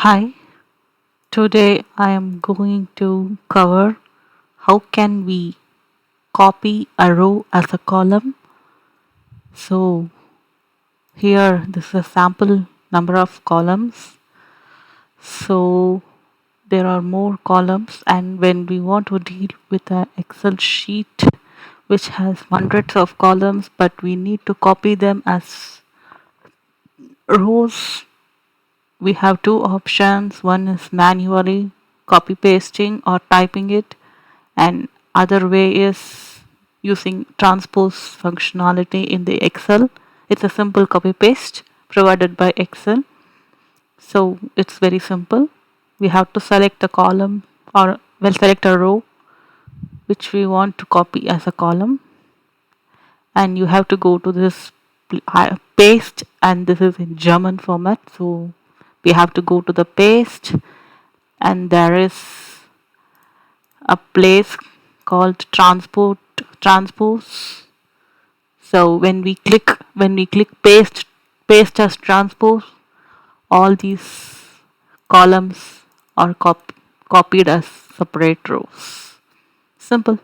Hi, today I am going to cover how can we copy a row as a column. So here this is a sample number of columns. So there are more columns, and when we want to deal with an Excel sheet which has hundreds of columns but we need to copy them as rows, we have two options. One is manually copy pasting or typing it, and other way is using transpose functionality in the Excel. It's a simple copy paste provided by Excel. So it's very simple. We have to select a column, or select a row which we want to copy as a column, and you have to go to this paste, and this is in German format. So we have to go to the paste, and there is a place called transpose. So when we click paste as transpose, all these columns are copied as separate rows. Simple.